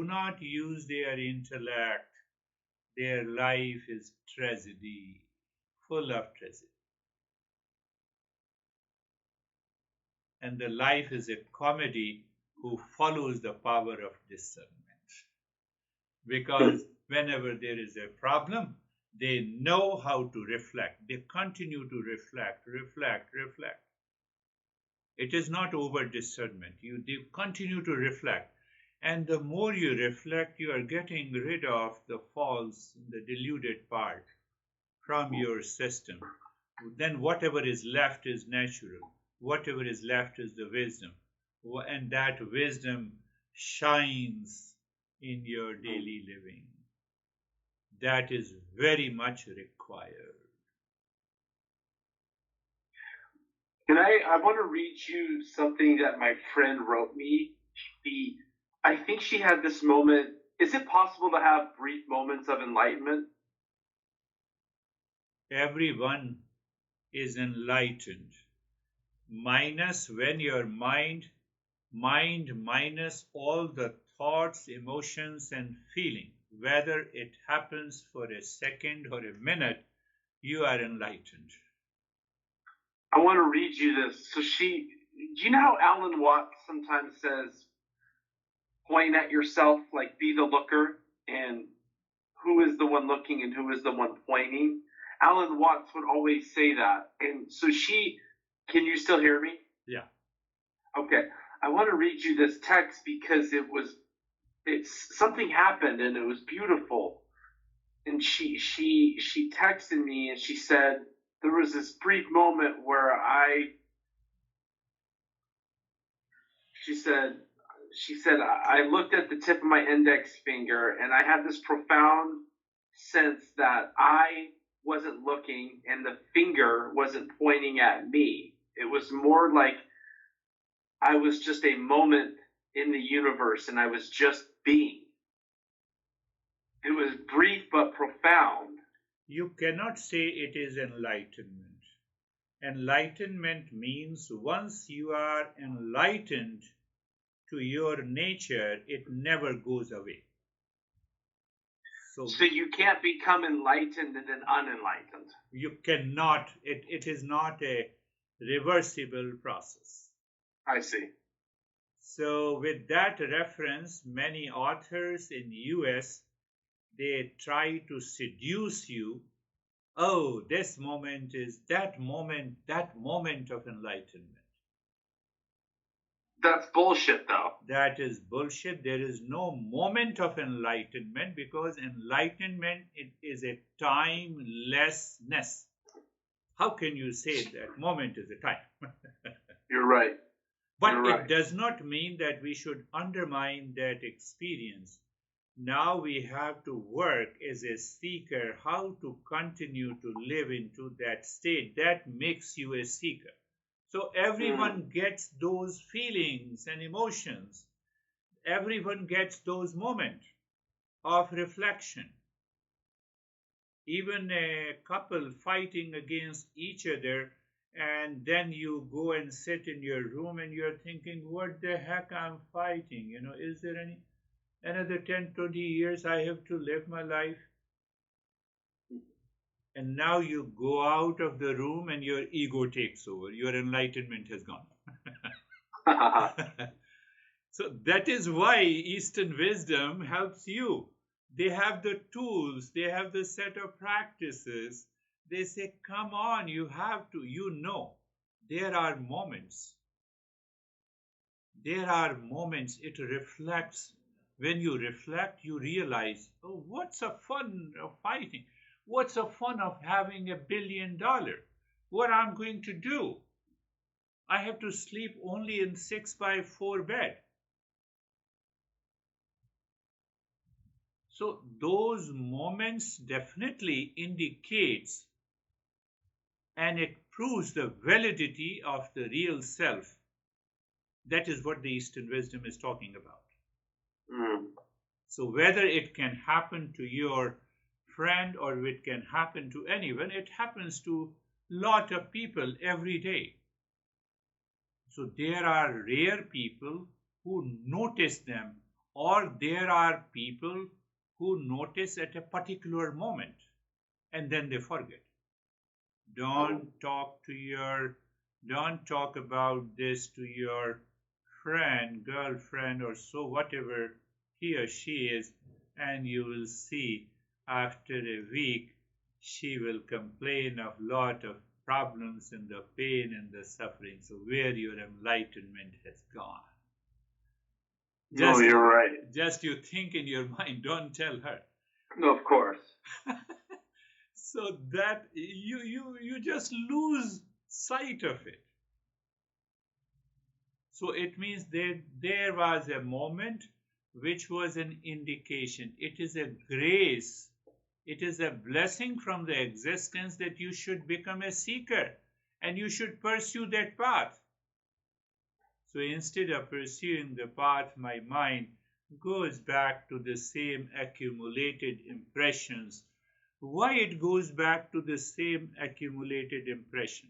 not use their intellect, their life is tragedy, full of tragedy. And the life is a comedy who follows the power of discernment. Because whenever there is a problem, they know how to reflect. They continue to reflect. It is not over discernment. They continue to reflect. And the more you reflect, you are getting rid of the false, the deluded part from your system. Then whatever is left is natural. Whatever is left is the wisdom. And that wisdom shines in your daily living. That is very much required. I want to read you something that my friend wrote me. I think she had this moment. Is it possible to have brief moments of enlightenment? Everyone is enlightened. Minus when your mind minus all the thoughts, emotions, and feeling, whether it happens for a second or a minute, you are enlightened. I want to read you this. So do you know how Alan Watts sometimes says, point at yourself, like be the looker, and who is the one looking and who is the one pointing? Alan Watts would always say that. And so can you still hear me? Yeah. Okay. I want to read you this text because something happened and it was beautiful. And she texted me and she said, there was this brief moment where she said, I looked at the tip of my index finger and I had this profound sense that I wasn't looking and the finger wasn't pointing at me. It was more like I was just a moment in the universe and I was just being. It was brief but profound. You cannot say it is enlightenment. Enlightenment means once you are enlightened to your nature, it never goes away. So you can't become enlightened and then unenlightened. You cannot. It is not a reversible process. I see. So with that reference, many authors in US, they try to seduce you. Oh, this moment is that moment of enlightenment. That's bullshit, though. That is bullshit. There is no moment of enlightenment because enlightenment is a timelessness. How can you say that moment is a time? You're right. But it does not mean that we should undermine that experience. Now we have to work as a seeker how to continue to live into that state. That makes you a seeker. So everyone gets those feelings and emotions. Everyone gets those moments of reflection. Even a couple fighting against each other, and then you go and sit in your room and you're thinking, what the heck I'm fighting? Is there another 10, 20 years I have to live my life? And now you go out of the room and your ego takes over. Your enlightenment has gone. So that is why Eastern wisdom helps you. They have the tools. They have the set of practices. They say, come on, you have to. There are moments. There are moments. It reflects. When you reflect, you realize, oh, what's the fun of fighting? What's the fun of having $1 billion? What I'm going to do? I have to sleep only in 6x4 bed. So those moments definitely indicates and it proves the validity of the real self. That is what the Eastern wisdom is talking about. So whether it can happen to your friend or it can happen to anyone, it happens to a lot of people every day. So there are rare people who notice them Or there are people who notice at a particular moment and then they forget. Don't talk to your, don't talk about this to your friend, girlfriend, or so, whatever he or she is, and you will see after a week she will complain of lot of problems and the pain and the suffering. So where your enlightenment has gone. No, you're right. Just you think in your mind, don't tell her. No, of course. So that you just lose sight of it. So it means that there was a moment which was an indication. It is a grace. It is a blessing from the existence that you should become a seeker and you should pursue that path. So instead of pursuing the path, my mind goes back to the same accumulated impressions. Why it goes back to the same accumulated impression?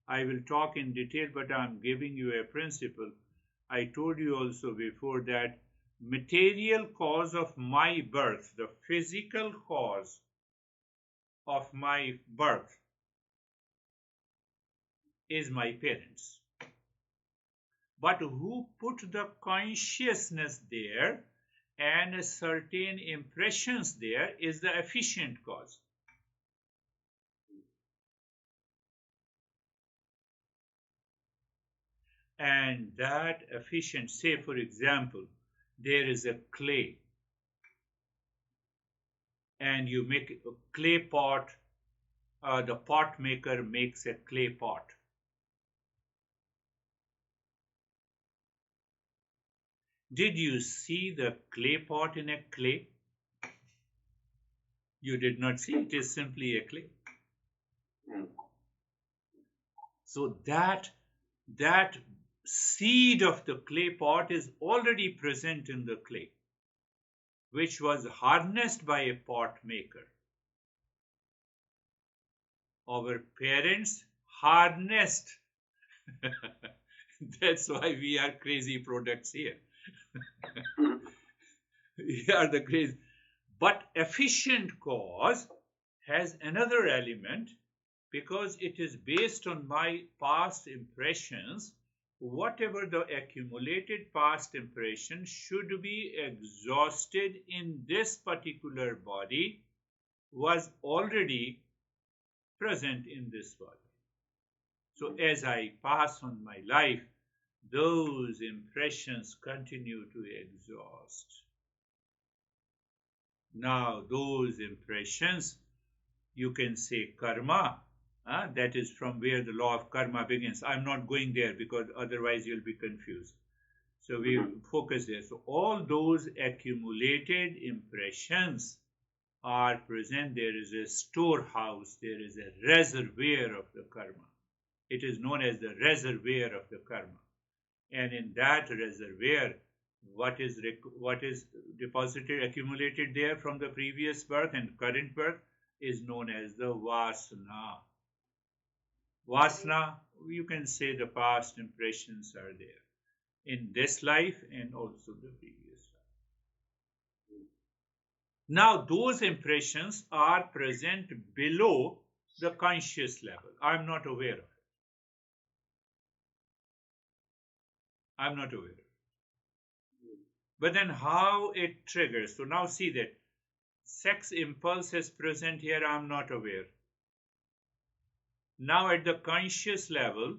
I will talk in detail, but I'm giving you a principle. I told you also before that material cause of my birth, the physical cause of my birth, is my parents. But who put the consciousness there and certain impressions there is the efficient cause. And that efficient, say for example, there is a clay and you make a clay pot, the pot maker makes a clay pot. Did you see the clay pot in a clay? You did not see, it is simply a clay. So that seed of the clay pot is already present in the clay, which was harnessed by a pot maker. Our parents harnessed. That's why we are crazy products here. We are the crazy. But efficient cause has another element because it is based on my past impressions. Whatever the accumulated past impression should be exhausted in this particular body was already present in this body. So as I pass on my life, those impressions continue to exhaust. Now those impressions, you can say karma, that is from where the law of karma begins. I'm not going there because otherwise you'll be confused. So we focus there. So all those accumulated impressions are present. There is a storehouse, there is a reservoir of the karma. It is known as the reservoir of the karma. And in that reservoir, what is deposited, accumulated there from the previous birth and current birth is known as the vasana. Vasana, you can say the past impressions are there in this life and also the previous life. Now, those impressions are present below the conscious level. I'm not aware of it. I'm not aware of it. But then how it triggers. So now see that sex impulse is present here. I'm not aware. Now at the conscious level,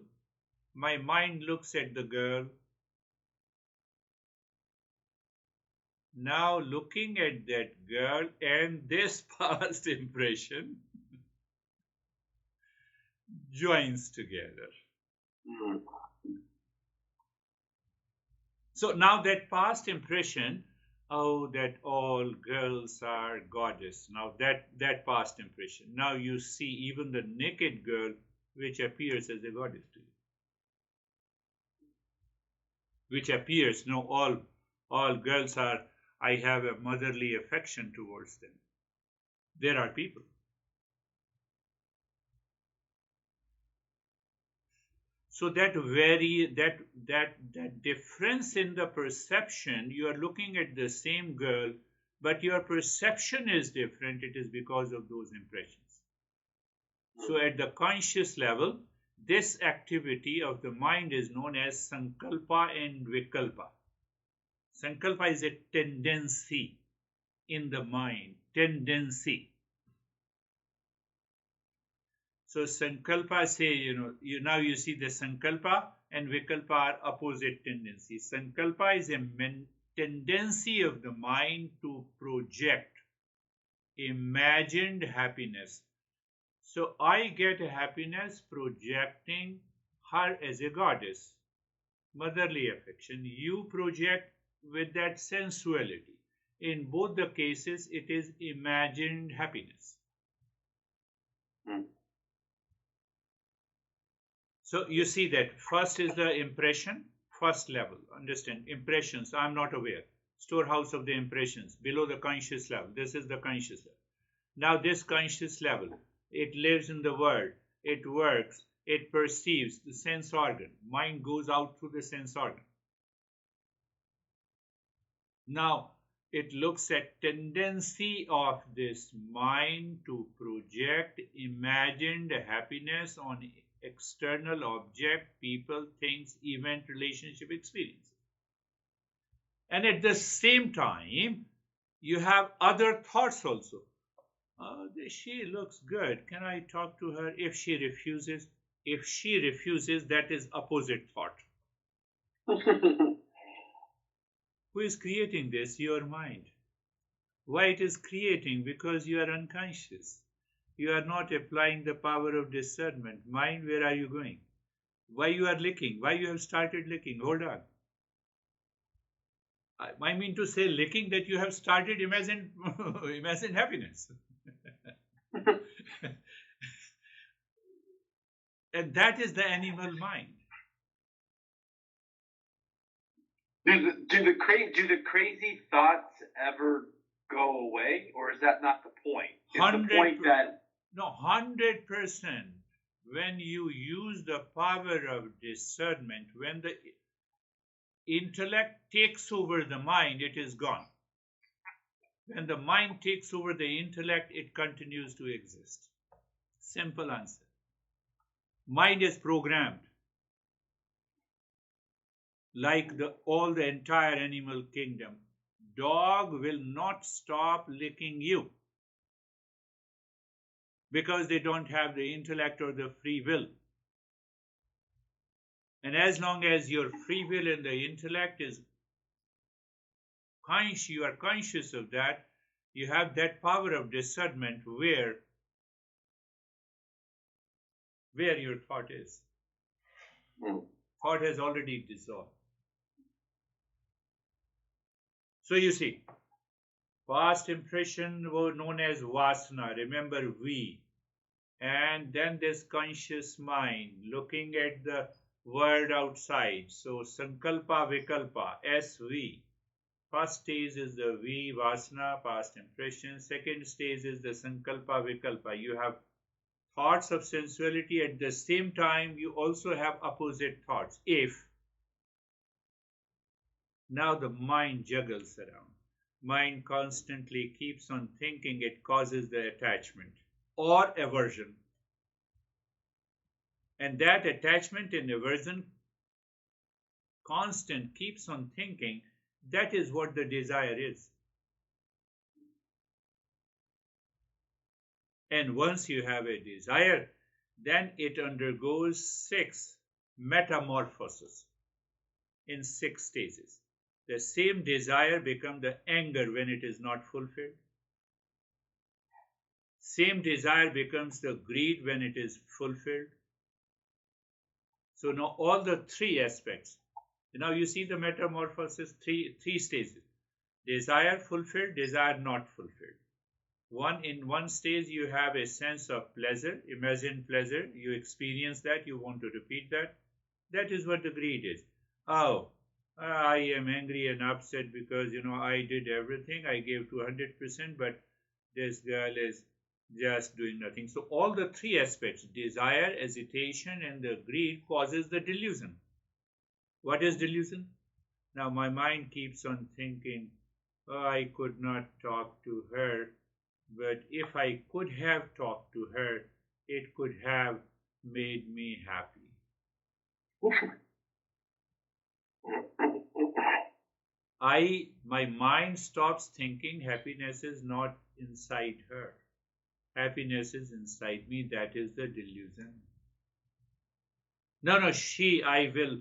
my mind looks at the girl. Now looking at that girl and this past impression joins together. So now that past impression, oh, that all girls are goddess. Now that past impression. Now you see even the naked girl which appears as a goddess to you. Which appears, no, all girls are, I have a motherly affection towards them. There are people. So that difference in the perception, you are looking at the same girl, but your perception is different. It is because of those impressions. So at the conscious level, this activity of the mind is known as sankalpa and vikalpa. Sankalpa is a tendency in the mind, tendency. So sankalpa say, now you see the sankalpa and vikalpa are opposite tendencies. Sankalpa is a tendency of the mind to project imagined happiness. So I get happiness projecting her as a goddess, motherly affection. You project with that sensuality. In both the cases, it is imagined happiness. So you see that first is the impression, first level. Understand? Impressions, I'm not aware. Storehouse of the impressions, below the conscious level. This is the conscious level. Now this conscious level, it lives in the world, it works, it perceives the sense organ. Mind goes out through the sense organ. Now it looks at tendency of this mind to project imagined happiness on external object, people, things, event, relationship, experience. And at the same time, you have other thoughts also. She looks good. Can I talk to her? If she refuses, that is opposite thought. Who is creating this? Your mind. Why it is creating? Because you are unconscious. You are not applying the power of discernment. Mind, where are you going? Why you are licking? Why you have started licking? Hold on. I mean to say licking that you have started imagine happiness. And that is the animal mind. Do the crazy thoughts ever go away, or is that not the point? Is the point that 100%. When you use the power of discernment, when the intellect takes over the mind, it is gone. When the mind takes over the intellect, it continues to exist. Simple answer. Mind is programmed. Like all the entire animal kingdom. Dog will not stop licking you because they don't have the intellect or the free will. And as long as your free will and the intellect is conscious, you are conscious of that, you have that power of discernment where your thought is. Thought has already dissolved. So you see, past impression were known as vasana. Remember, we. And then this conscious mind looking at the world outside. So sankalpa, vikalpa, SV. First stage is the V, vasana, past impression. Second stage is the sankalpa, vikalpa. You have thoughts of sensuality. At the same time, you also have opposite thoughts. If. Now the mind juggles around. Mind constantly keeps on thinking, it causes the attachment or aversion. And that attachment and aversion constant keeps on thinking, that is what the desire is. And once you have a desire, then it undergoes 6 metamorphoses in 6 stages. The same desire becomes the anger when it is not fulfilled. Same desire becomes the greed when it is fulfilled. So now all the 3 aspects. Now you see the metamorphosis, 3 stages. Desire fulfilled, desire not fulfilled. In one stage you have a sense of pleasure, imagined pleasure. You experience that, you want to repeat that. That is what the greed is. Oh, I am angry and upset because, I did everything. I gave 200%, but this girl is just doing nothing. So all the three aspects, desire, hesitation, and the greed, causes the delusion. What is delusion? Now my mind keeps on thinking, oh, I could not talk to her, but if I could have talked to her, it could have made me happy. My mind stops thinking happiness is not inside her. Happiness is inside me. That is the delusion. No, I will,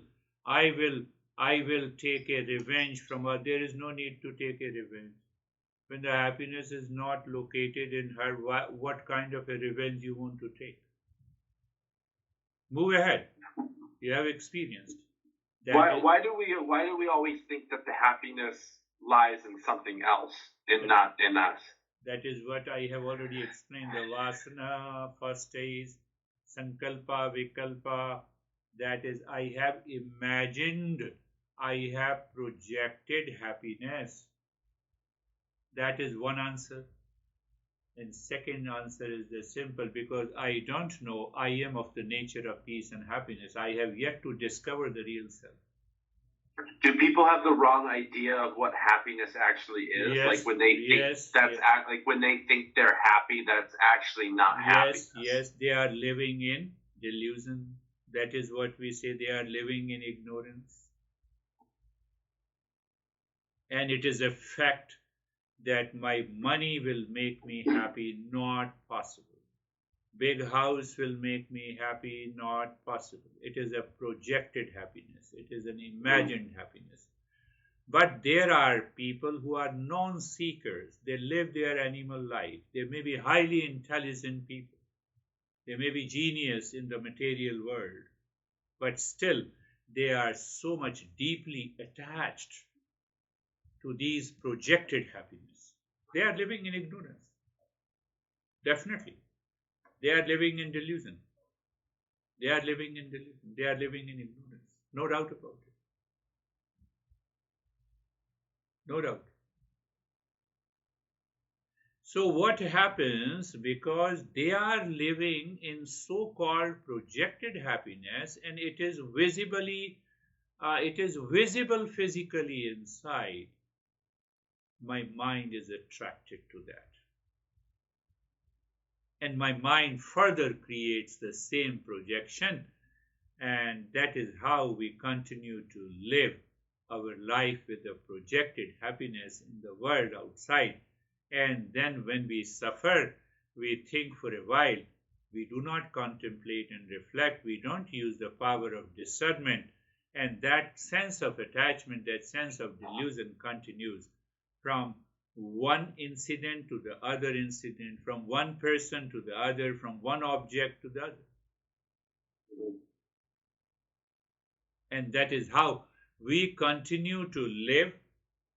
I will take a revenge from her. There is no need to take a revenge. When the happiness is not located in her, what kind of a revenge you want to take? Move ahead. You have experienced. Why do we always think that the happiness lies in something else and not in us? That is what I have already explained. The vasana first is sankalpa, vikalpa. That is, I have imagined, I have projected happiness. That is one answer. And second answer is the simple, because I don't know, I am of the nature of peace and happiness. I have yet to discover the real self. Do people have the wrong idea of what happiness actually is? Yes, like when they think like when they think they're happy, that's actually not happiness. Yes, they are living in delusion. That is what we say, they are living in ignorance. And it is a fact that my money will make me happy, not possible. Big house will make me happy, not possible. It is a projected happiness. It is an imagined happiness. But there are people who are non-seekers. They live their animal life. They may be highly intelligent people. They may be genius in the material world. But still, they are so much deeply attached to these projected happiness. They are living in ignorance. Definitely. They are living in delusion. They are living in delusion. They are living in ignorance. No doubt about it. No doubt. So what happens, because they are living in so-called projected happiness, and it is visible physically inside, my mind is attracted to that. And my mind further creates the same projection, and that is how we continue to live our life with the projected happiness in the world outside. And then when we suffer, we think for a while, we do not contemplate and reflect, we don't use the power of discernment, and that sense of attachment, that sense of delusion continues from one incident to the other incident, from one person to the other, from one object to the other. And that is how we continue to live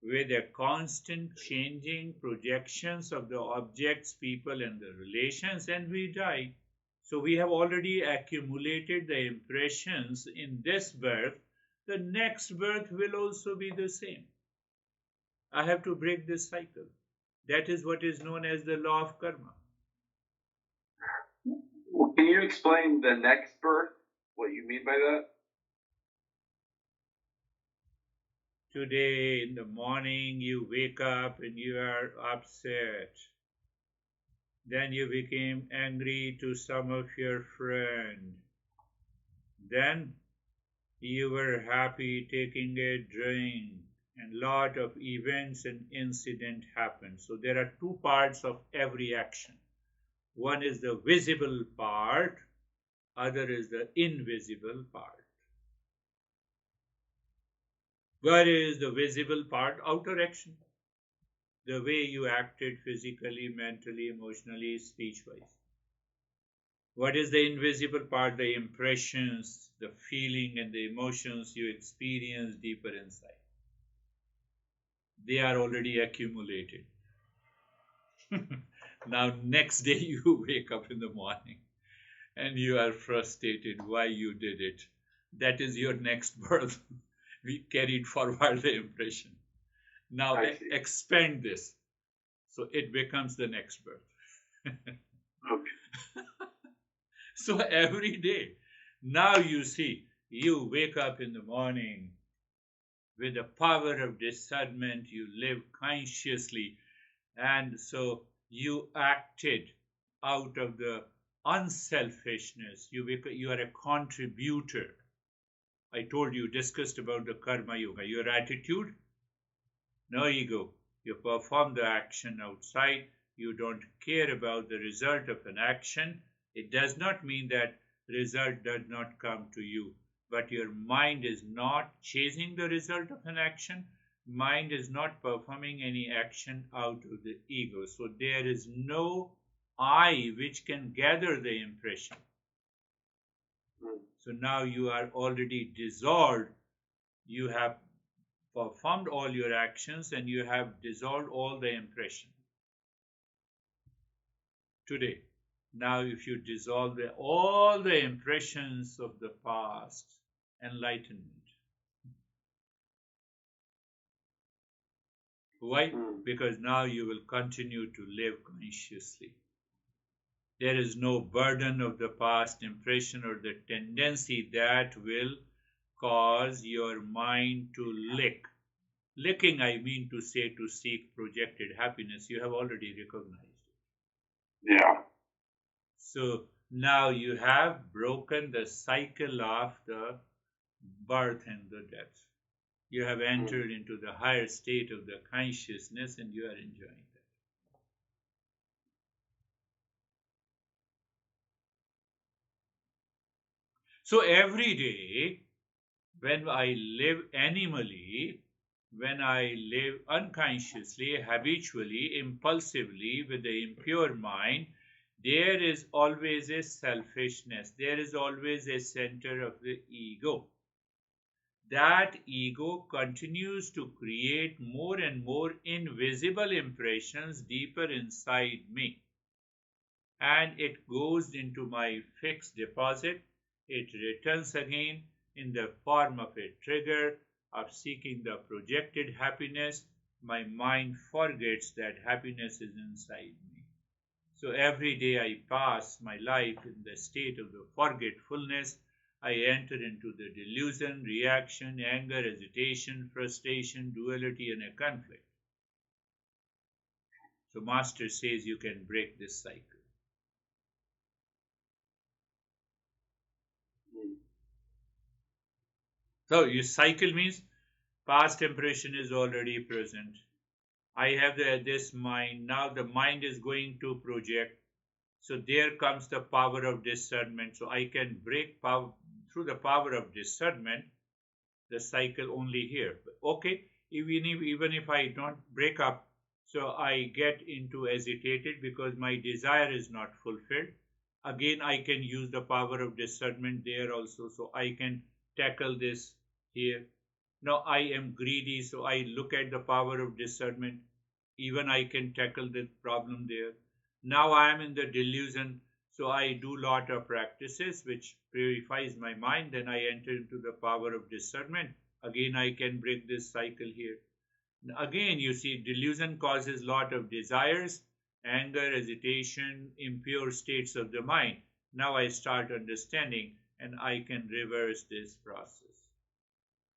with a constant changing projections of the objects, people, and the relations, and we die. So we have already accumulated the impressions in this birth. The next birth will also be the same. I have to break this cycle. That is what is known as the law of karma. Well, can you explain the next birth? What you mean by that? Today in the morning you wake up and you are upset. Then you became angry to some of your friends. Then you were happy taking a drink, and lot of events and incident happen. So there are two parts of every action. One is the visible part, other is the invisible part. What is the visible part? Outer action. The way you acted physically, mentally, emotionally, speech-wise. What is the invisible part? The impressions, the feeling, and the emotions you experience deeper inside. They are already accumulated. Now, next day you wake up in the morning and you are frustrated why you did it. That is your next birth. We carried forward the impression. Now expand this. So it becomes the next birth. Okay. So every day, now you see, you wake up in the morning with the power of discernment, you live consciously, and so you acted out of the unselfishness. You are a contributor. I told you, discussed about the karma yoga. Your attitude, no ego. You perform the action outside. You don't care about the result of an action. It does not mean that result does not come to you, but your mind is not chasing the result of an action. Mind is not performing any action out of the ego. So there is no I which can gather the impression. So now you are already dissolved. You have performed all your actions and you have dissolved all the impression today. Now, if you dissolve all the impressions of the past, enlightenment. Why? Because now you will continue to live consciously. There is no burden of the past impression or the tendency that will cause your mind to lick. Licking, I mean to say, to seek projected happiness. You have already recognized it. Yeah. So now you have broken the cycle of the birth and the death. You have entered into the higher state of the consciousness and you are enjoying that. So every day, when I live animally, when I live unconsciously, habitually, impulsively, with the impure mind, there is always a selfishness. There is always a center of the ego. That ego continues to create more and more invisible impressions deeper inside me. And it goes into my fixed deposit. It returns again in the form of a trigger of seeking the projected happiness. My mind forgets that happiness is inside me. So every day I pass my life in the state of the forgetfulness. I enter into the delusion, reaction, anger, hesitation, frustration, duality, and a conflict. So Master says you can break this cycle. So your cycle means past impression is already present. I have this mind. Now the mind is going to project. So there comes the power of discernment. So I can break power, through the power of discernment, the cycle only here. Okay, even if I don't break up, so I get into agitated because my desire is not fulfilled. Again, I can use the power of discernment there also. So I can tackle this here. Now I am greedy, so I look at the power of discernment. Even I can tackle the problem there. Now I am in the delusion, so I do lot of practices which purifies my mind. Then I enter into the power of discernment. Again, I can break this cycle here. Again, you see, delusion causes lot of desires, anger, hesitation, impure states of the mind. Now I start understanding and I can reverse this process.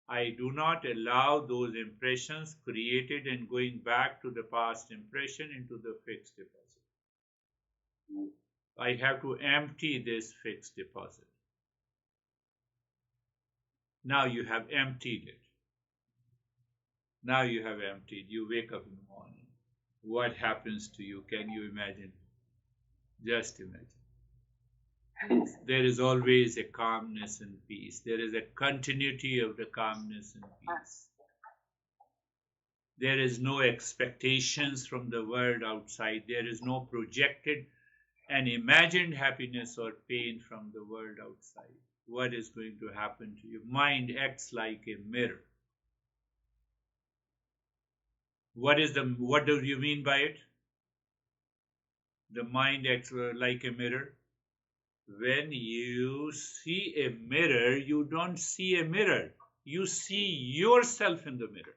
I do not allow those impressions created and going back to the past impression into the fixed deposit. I have to empty this fixed deposit. Now you have emptied it. Now you have emptied. You wake up in the morning. What happens to you? Can you imagine? Just imagine. There is always a calmness and peace. There is a continuity of the calmness and peace. There is no expectations from the world outside. There is no projected and imagined happiness or pain from the world outside. What is going to happen to you? Mind acts like a mirror. What do you mean by it? The mind acts like a mirror. When you see a mirror, you don't see a mirror. You see yourself in the mirror.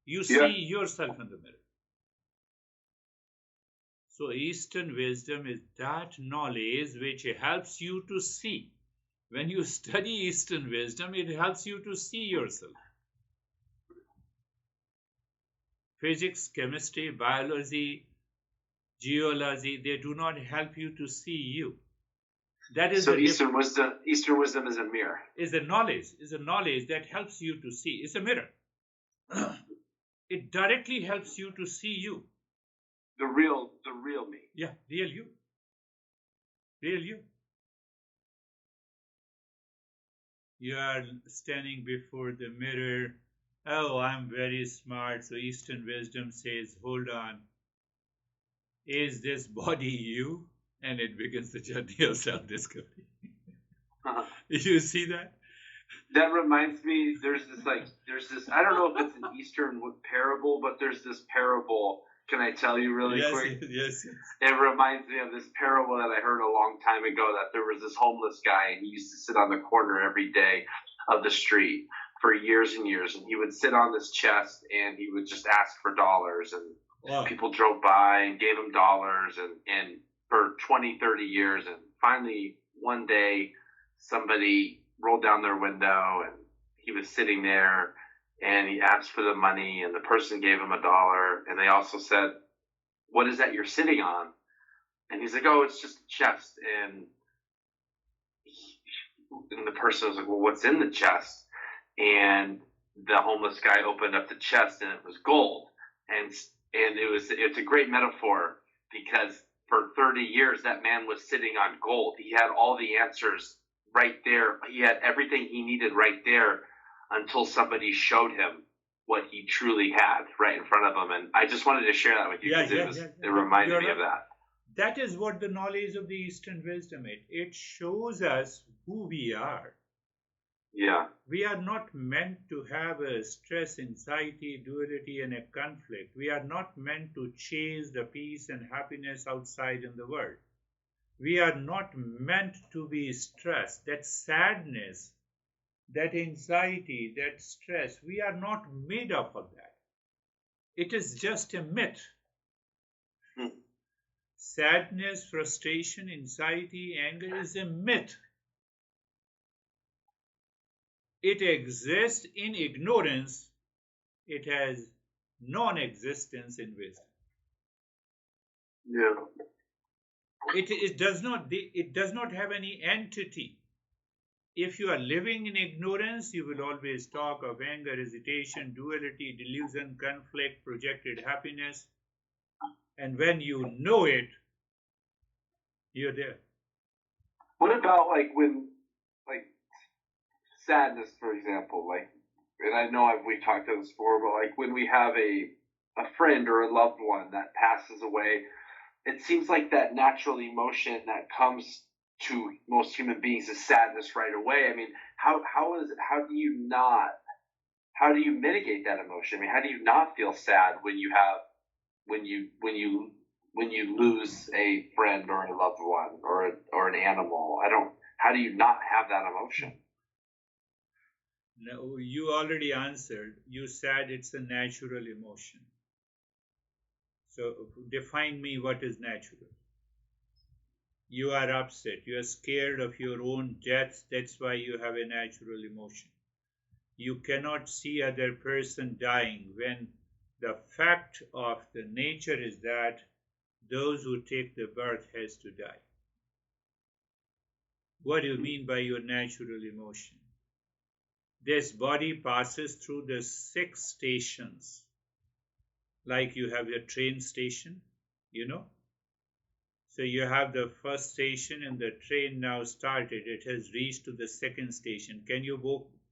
You see yourself in the mirror. So Eastern wisdom is that knowledge which helps you to see. When you study Eastern wisdom, it helps you to see yourself. Physics, chemistry, biology, geology, they do not help you to see you. That is so Eastern wisdom is a mirror. Is a knowledge that helps you to see. It's a mirror. It directly helps you to see you. The real me. Yeah, real you. Real you. You are standing before the mirror. Oh, I'm very smart. So Eastern wisdom says, hold on. Is this body you? And it begins the journey of self-discovery. You see that? That reminds me, there's this, I don't know if it's an Eastern parable, but there's this parable. Can I tell you really quick? Yes. It reminds me of this parable that I heard a long time ago, that there was this homeless guy, and he used to sit on the corner every day of the street for years and years, and he would sit on this chest, and he would just ask for dollars, and people drove by and gave him dollars, and for 20, 30 years, and finally one day somebody rolled down their window, and he was sitting there, and he asked for the money, and the person gave him $1, and they also said, what is that you're sitting on? And he's like, oh, it's just a chest. And the person was like, well, what's in the chest? And the homeless guy opened up the chest, and it was gold. And it's a great metaphor, because for 30 years that man was sitting on gold. He had all the answers right there. He had everything he needed right there, until somebody showed him what he truly had right in front of him. And I just wanted to share that with you, because it reminded me of that. That is what the knowledge of the Eastern wisdom is. It shows us who we are. Yeah. We are not meant to have a stress, anxiety, duality, and a conflict. We are not meant to chase the peace and happiness outside in the world. We are not meant to be stressed. That sadness, that anxiety, that stress, we are not made up of that. It is just a myth. Sadness, frustration, anxiety, anger is a myth. It exists in ignorance. It has non-existence in wisdom. Yeah. It does not have any entity. If you are living in ignorance, you will always talk of anger, hesitation, duality, delusion, conflict, projected happiness. And when you know it, you're there. What about when sadness, for example, and I know we've talked about this before, but when we have a friend or a loved one that passes away, it seems like that natural emotion that comes to most human beings is sadness right away. I mean, how do you mitigate that emotion? I mean, how do you not feel sad when you lose a friend or a loved one or an animal? How do you not have that emotion? No, you already answered. You said it's a natural emotion. So define me what is natural. You are upset. You are scared of your own death. That's why you have a natural emotion. You cannot see other person dying when the fact of the nature is that those who take the birth has to die. What do you mean by your natural emotion? This body passes through the 6 stations. Like you have your train station, So you have the first station, and the train now started. It has reached to the second station. Can you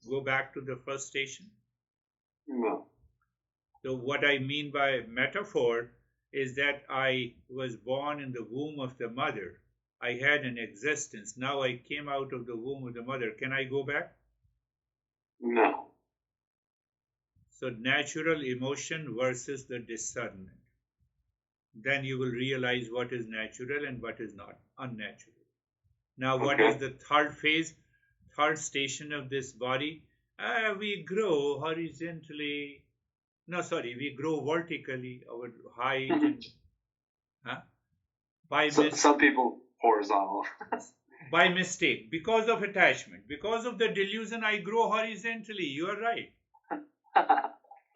go back to the first station? No. So what I mean by metaphor is that I was born in the womb of the mother. I had an existence. Now I came out of the womb of the mother. Can I go back? No. So natural emotion versus the discernment. Then you will realize what is natural and what is not unnatural. Now, what is the third phase, third station of this body? We grow horizontally. No, sorry, we grow vertically, our height. Some people horizontal. By mistake, because of attachment, because of the delusion, I grow horizontally. You are right.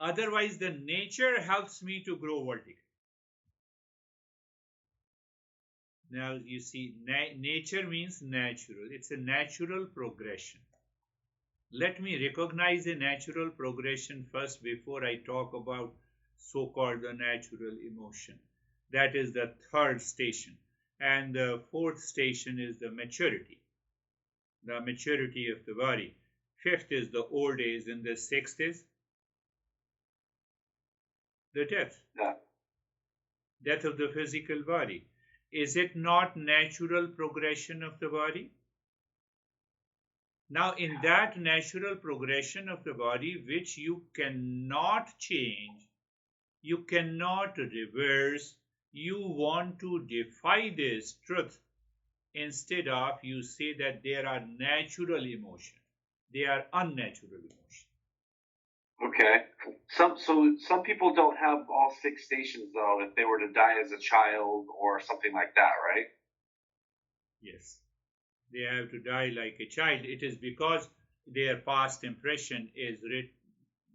Otherwise, the nature helps me to grow vertically. Now, you see, nature means natural. It's a natural progression. Let me recognize a natural progression first before I talk about so-called the natural emotion. That is the third station. And the fourth station is the maturity of the body. Fifth is the old age, and the sixth is the death. Yeah. Death of the physical body. Is it not natural progression of the body? Now, in that natural progression of the body, which you cannot change, you cannot reverse, you want to defy this truth. Instead of, you say that there are natural emotions. They are unnatural emotions. Okay. Some people don't have all 6 stations though. If they were to die as a child or something like that, right? Yes, they have to die like a child. It is because their past impression is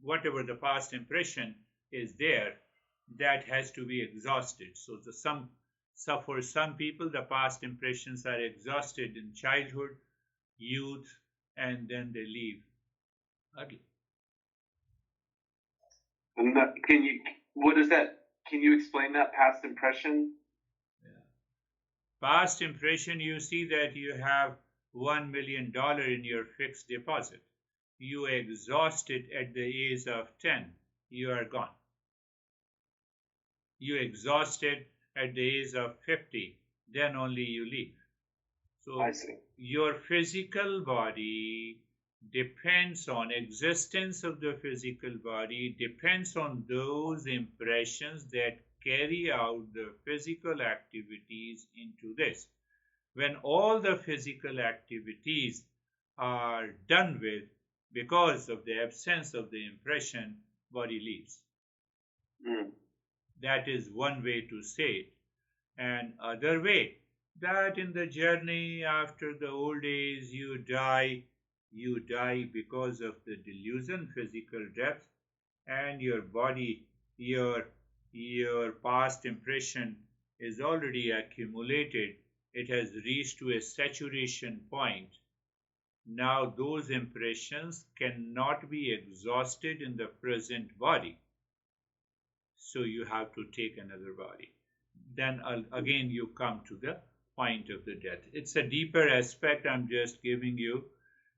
whatever the past impression is there, that has to be exhausted. So for some people, the past impressions are exhausted in childhood, youth, and then they leave early. And what is that? Can you explain that past impression? Yeah. Past impression, you see that you have $1 million in your fixed deposit. You exhaust it at the age of 10, you are gone. You exhaust it at the age of 50, then only you leave. So I see. your physical body depends on existence of the physical body, depends on those impressions that carry out the physical activities into this. When all the physical activities are done with, because of the absence of the impression, body leaves. Mm. That is one way to say it. And other way, that in the journey after the old age you die because of the delusion, physical death, and your body, your past impression is already accumulated. It has reached to a saturation point. Now those impressions cannot be exhausted in the present body. So you have to take another body. Then again you come to the point of the death. It's a deeper aspect I'm just giving you.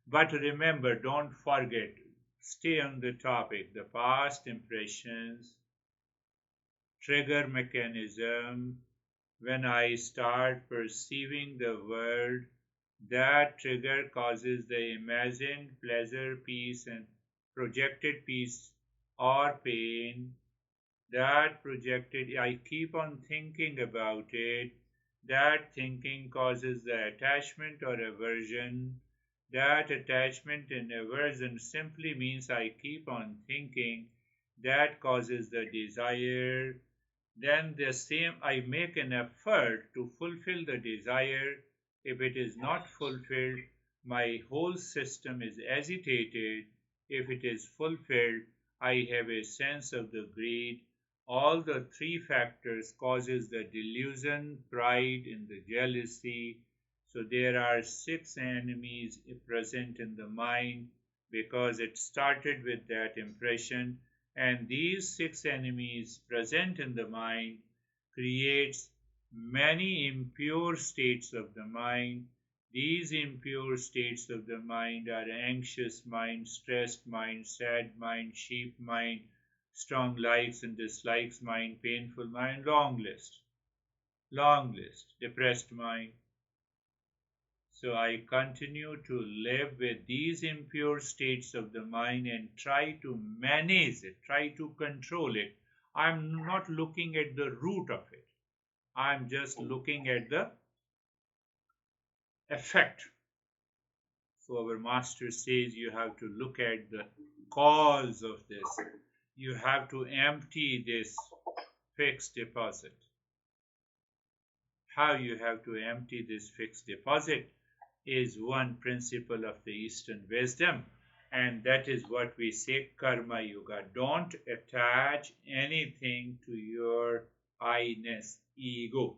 But remember, don't forget, stay on the topic, the past impressions, trigger mechanism. When I start perceiving the world, that trigger causes the imagined pleasure, peace, and projected peace or pain. That projected, I keep on thinking about it. That thinking causes the attachment or aversion. That attachment and aversion simply means I keep on thinking. That causes the desire. Then the same, I make an effort to fulfill the desire. If it is not fulfilled, my whole system is agitated. If it is fulfilled, I have a sense of the greed. All the three factors causes the delusion, pride, and the jealousy. So there are 6 enemies present in the mind because it started with that impression, and these 6 enemies present in the mind creates many impure states of the mind. These impure states of the mind are anxious mind, stressed mind, sad mind, sheep mind, strong likes and dislikes mind, painful mind, long list, depressed mind. So I continue to live with these impure states of the mind and try to manage it, try to control it. I'm not looking at the root of it. I'm just looking at the effect. So our master says you have to look at the cause of this. You have to empty this fixed deposit. how you have to empty this fixed deposit is one principle of the Eastern wisdom. And that is what we say karma yoga. Don't attach anything to your I-ness, ego.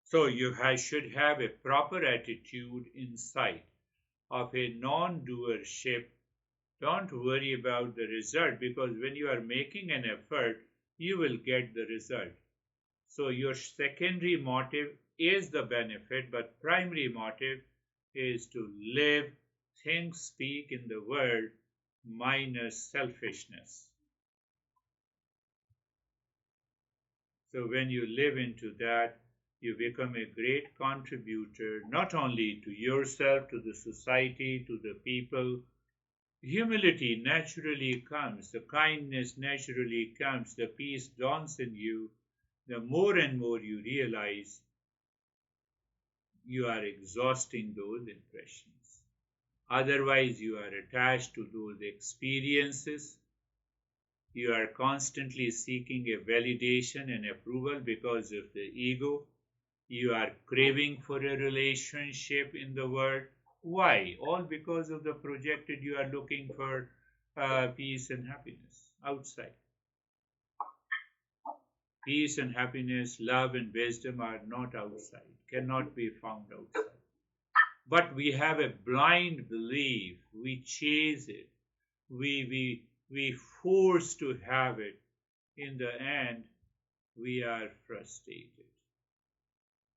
So you should have a proper attitude inside of a non-doership. Don't worry about the result, because when you are making an effort, you will get the result. So your secondary motive is the benefit, but primary motive is to live, think, speak in the world minus selfishness. So when you live into that, you become a great contributor, not only to yourself, to the society, to the people. Humility naturally comes, the kindness naturally comes, the peace dawns in you. The more and more you realize you are exhausting those impressions. Otherwise, you are attached to those experiences. You are constantly seeking a validation and approval because of the ego. You are craving for a relationship in the world. Why? All because of the projected you are looking for peace and happiness outside. Peace and happiness, love and wisdom are not outside, cannot be found outside. But we have a blind belief. We chase it. We force to have it. In the end, we are frustrated.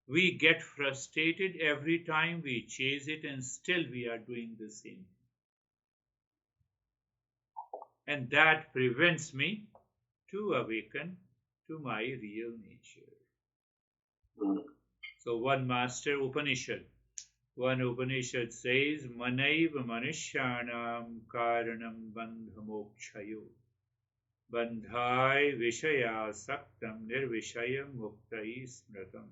We get frustrated every time we chase it, and still we are doing the same. And that prevents me to awaken to my real nature. So one master one Upanishad says, Manaiva Manishyanam Karanam Bandhamokshayo Bandhai Vishaya Saktam Nirvishayam Muktai Smratam.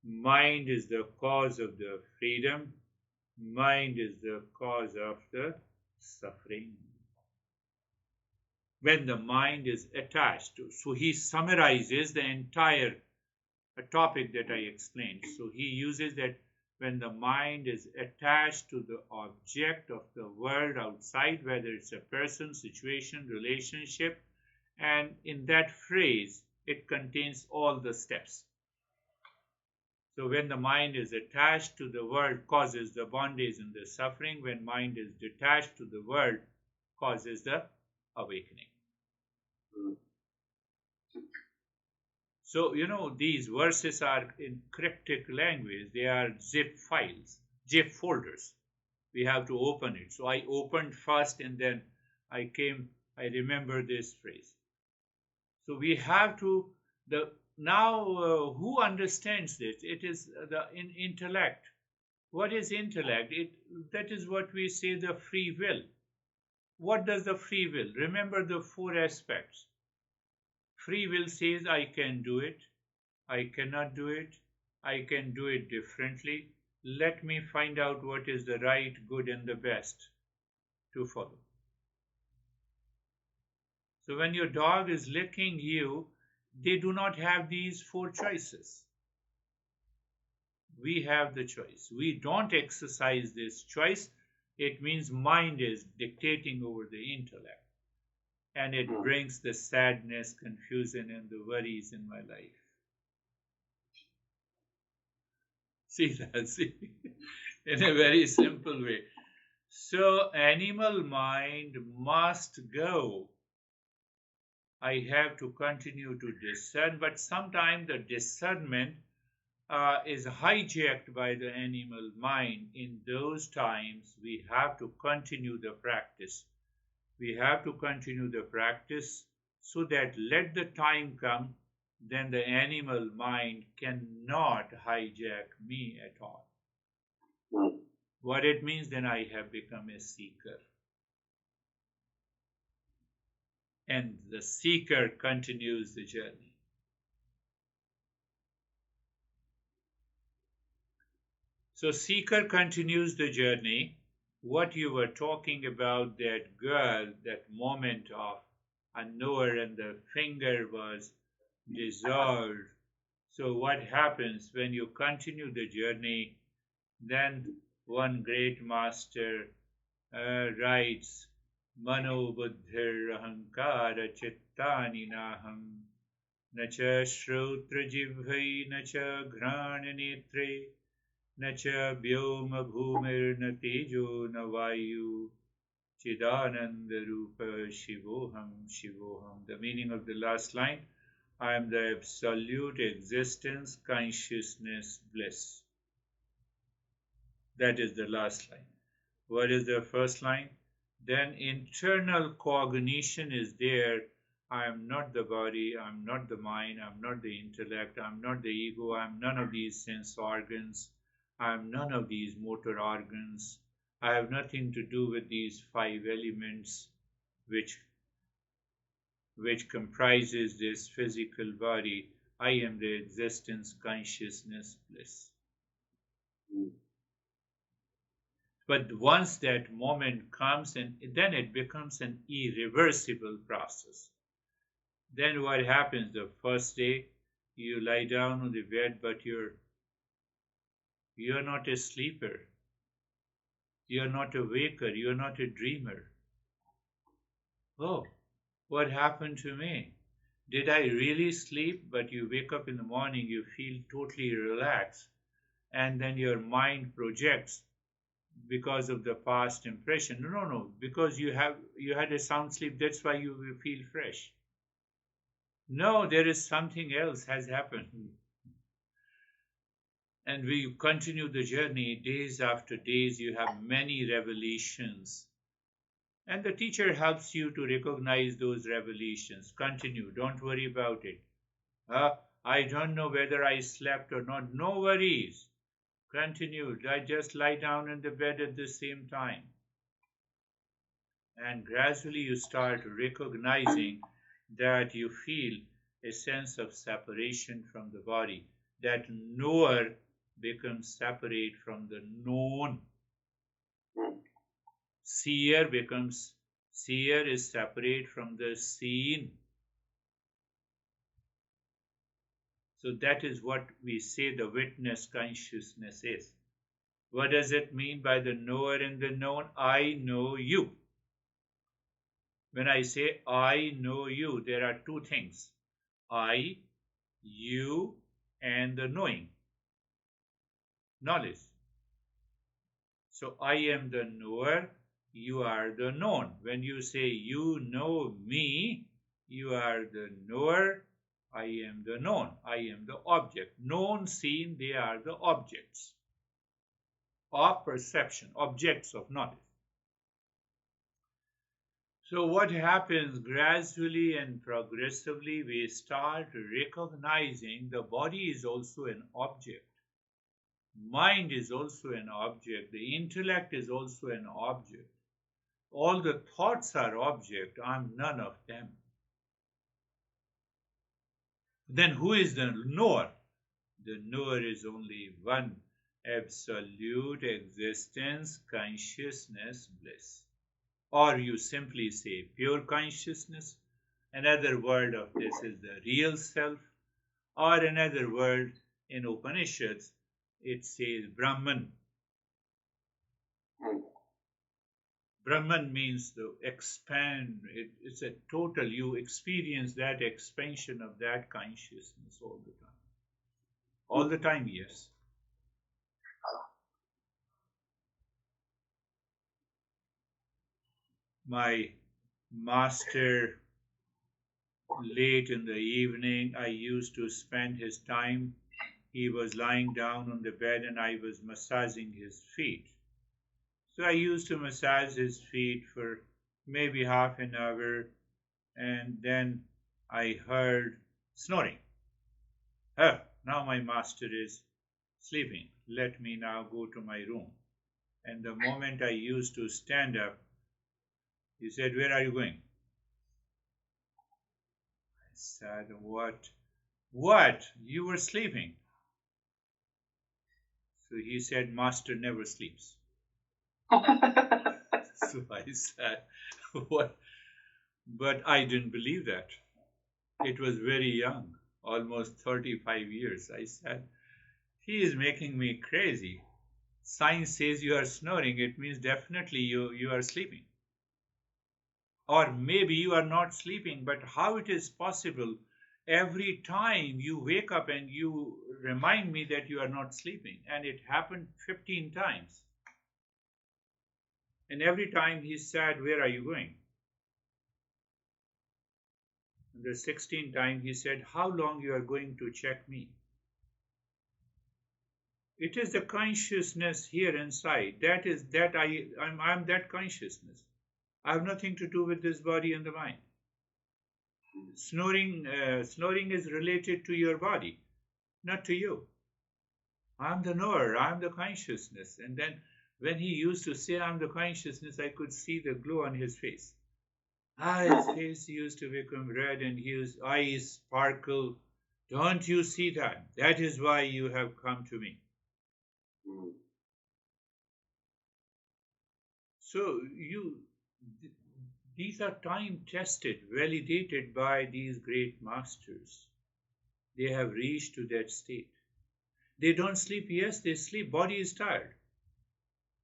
Mind is the cause of the freedom. Mind is the cause of the suffering. When the mind is attached to, so he summarizes the entire topic that I explained. So he uses that when the mind is attached to the object of the world outside, whether it's a person, situation, relationship, and in that phrase, it contains all the steps. So when the mind is attached to the world, causes the bondage and the suffering. When mind is detached to the world, causes the awakening. So, these verses are in cryptic language. They are zip files, zip folders. We have to open it. So I opened first, and then I remember this phrase. So we have to, who understands this? It is the intellect. What is intellect? That is what we say, the free will. What does the free will? Remember the four aspects. Free will says, I can do it, I cannot do it, I can do it differently. Let me find out what is the right, good, and the best to follow. So when your dog is licking you, they do not have these four choices. We have the choice. We don't exercise this choice. It means mind is dictating over the intellect. And it brings the sadness, confusion, and the worries in my life. See that? See? In a very simple way. So animal mind must go. I have to continue to discern, but sometimes the discernment is hijacked by the animal mind. In those times, we have to continue the practice. We have to continue the practice so that let the time come, then the animal mind cannot hijack me at all. What it means, then I have become a seeker. And the seeker continues the journey. So seeker continues the journey. What you were talking about, that girl, that moment of a knower, and the finger was dissolved. So, what happens when you continue the journey? Then one great master writes, Mano buddhir ahankara chittani naham na cha shrotra jivhai na cha ghrana netre na cha vyoma bhumir na tejo na vayu chidananda rupa shivoham shivoham. The meaning of the last line, I am the absolute existence, consciousness, bliss. That is the last line. What is the first line? Then internal cognition is there. I am not the body, I am not the mind, I am not the intellect, I am not the ego, I am none of these sense organs, I am none of these motor organs. I have nothing to do with these five elements which comprises this physical body. I am the existence, consciousness, bliss. But once that moment comes, and then it becomes an irreversible process. Then what happens? The first day you lie down on the bed, but you're not a sleeper, you're not a waker, you're not a dreamer. Oh, what happened to me? Did I really sleep? But you wake up in the morning, you feel totally relaxed, and then your mind projects because of the past impression. No, because you had a sound sleep, that's why you feel fresh. No, there is something else has happened. And we continue the journey days after days, you have many revelations. And the teacher helps you to recognize those revelations. Continue, don't worry about it. I don't know whether I slept or not. No worries. Continue. I just lie down in the bed at the same time. And gradually you start recognizing that you feel a sense of separation from the body. That knower becomes separate from the known. Seer is separate from the seen. So that is what we say the witness consciousness is. What does it mean by the knower and the known? I know you. When I say I know you, there are two things. I, you, and the knowing. Knowledge. So I am the knower, you are the known. When you say you know me, you are the knower, I am the known. I am the object. Known, seen, they are the objects of perception, objects of knowledge. So what happens gradually and progressively, we start recognizing the body is also an object. Mind is also an object. The intellect is also an object. All the thoughts are object. I'm none of them. Then who is the knower? The knower is only one. Absolute existence, consciousness, bliss. Or you simply say pure consciousness. Another word of this is the real self. Or another word in Upanishads, it says Brahman. Brahman means to expand. It's a total, you experience that expansion of that consciousness all the time. All the time, yes. My master, late in the evening, I used to spend his time. He was lying down on the bed and I was massaging his feet. So I used to massage his feet for maybe half an hour, and then I heard snoring. Oh, now my master is sleeping. Let me now go to my room. And the moment I used to stand up, he said, Where are you going? I said, What? What? You were sleeping. So he said, Master never sleeps. So I said, What? But I didn't believe that. It was very young. almost 35 years. I said, he is making me crazy. Science says you are snoring, it means definitely you are sleeping. Or maybe you are not sleeping, but how it is possible every time you wake up and you remind me that you are not sleeping? And it happened 15 times. And every time he said, where are you going? And the 16th time he said, how long you are going to check me? It is the consciousness here inside. That is that I'm that consciousness. I have nothing to do with this body and the mind. Snoring is related to your body, not to you. I'm the knower, I'm the consciousness. And then when he used to say I'm the consciousness, I could see the glow on his face. His face used to become red and his eyes sparkle. Don't you see that? That is why you have come to me. So these are time tested, validated by these great masters. They have reached to that state. They don't sleep. Yes, they sleep. Body is tired.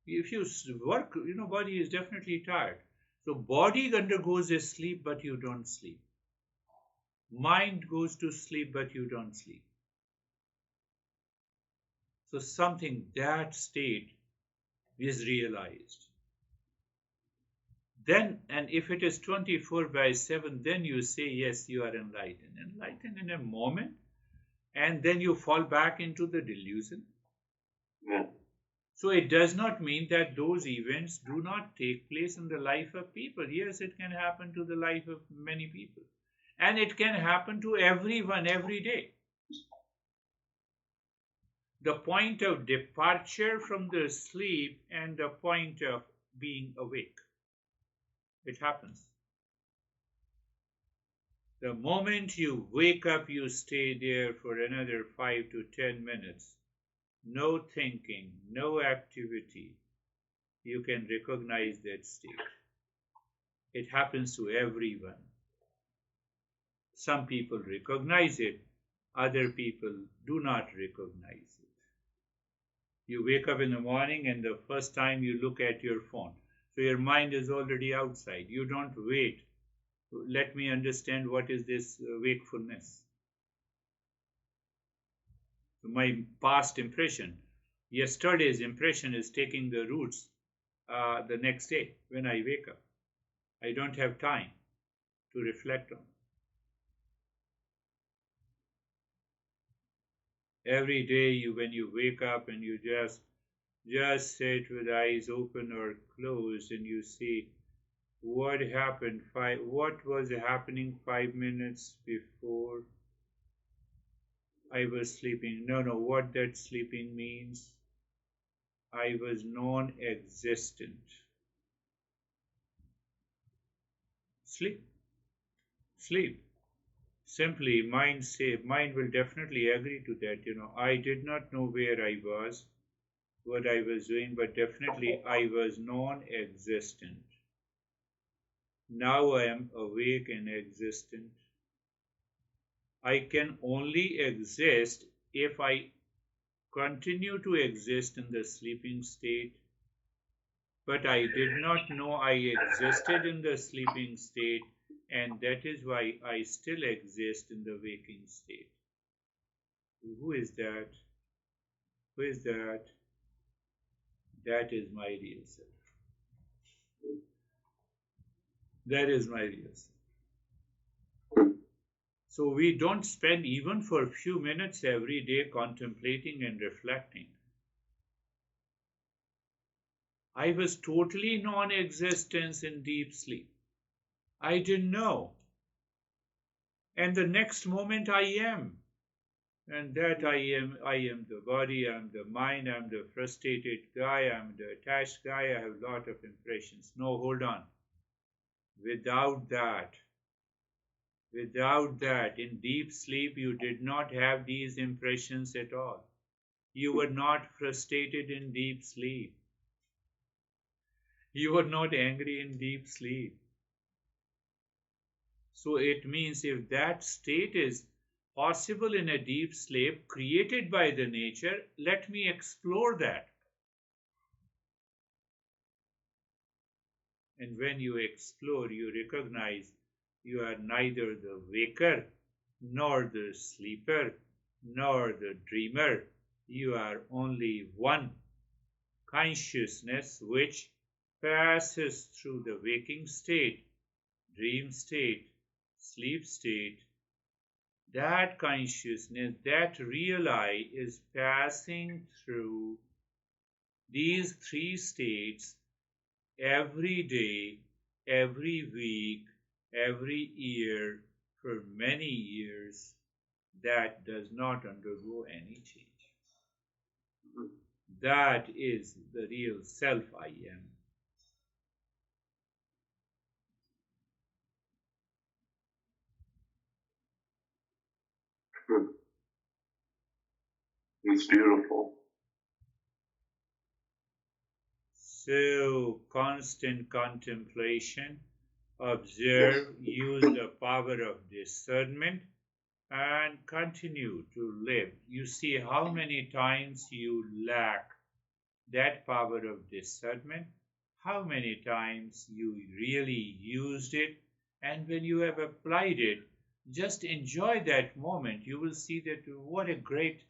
If you work, body is definitely tired. So body undergoes a sleep, but you don't sleep. Mind goes to sleep, but you don't sleep. So something, that state is realized. Then, and if it is 24/7, then you say, yes, you are enlightened. Enlightened in a moment, and then you fall back into the delusion. Yeah. So it does not mean that those events do not take place in the life of people. Yes, it can happen to the life of many people. And it can happen to everyone every day. The point of departure from the sleep and the point of being awake. It happens. The moment you wake up, you stay there for another 5 to 10 minutes. No thinking, no activity. You can recognize that state. It happens to everyone. Some people recognize it, other people do not recognize it. You wake up in the morning and the first time you look at your phone. So your mind is already outside. You don't wait. Let me understand what is this wakefulness. My past impression, yesterday's impression is taking the roots the next day when I wake up. I don't have time to reflect on. Every day when you wake up and you just sit with eyes open or closed and you see what happened, what was happening 5 minutes before I was sleeping. No, what that sleeping means. I was non-existent. Sleep. Simply, mind will definitely agree to that. I did not know where I was, what I was doing, but definitely I was non-existent. Now I am awake and existent. I can only exist if I continue to exist in the sleeping state, but I did not know I existed in the sleeping state, and that is why I still exist in the waking state. Who is that? Who is that? That is my real self. That is my real self. So we don't spend even for a few minutes every day contemplating and reflecting. I was totally non-existence in deep sleep. I didn't know. And the next moment I am. And that I am the body, I am the mind, I am the frustrated guy, I am the attached guy, I have a lot of impressions. No, hold on. Without that, in deep sleep, you did not have these impressions at all. You were not frustrated in deep sleep. You were not angry in deep sleep. So it means if that state is possible in a deep sleep created by the nature. Let me explore that. And when you explore, you recognize you are neither the waker, nor the sleeper, nor the dreamer. You are only one consciousness which passes through the waking state, dream state, sleep state. That consciousness, that real I, is passing through these three states every day, every week, every year, for many years. That does not undergo any change. That is the real self I am. It's beautiful. So, constant contemplation, observe, use the power of discernment, and continue to live. You see how many times you lack that power of discernment, how many times you really used it, and when you have applied it, just enjoy that moment. You will see that what a great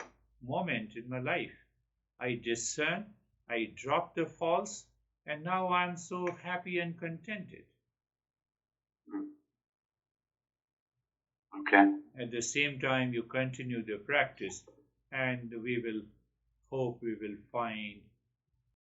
moment in my life. I discern, I drop the false, and now I'm so happy and contented. Okay. At the same time, you continue the practice, and we will hope we will find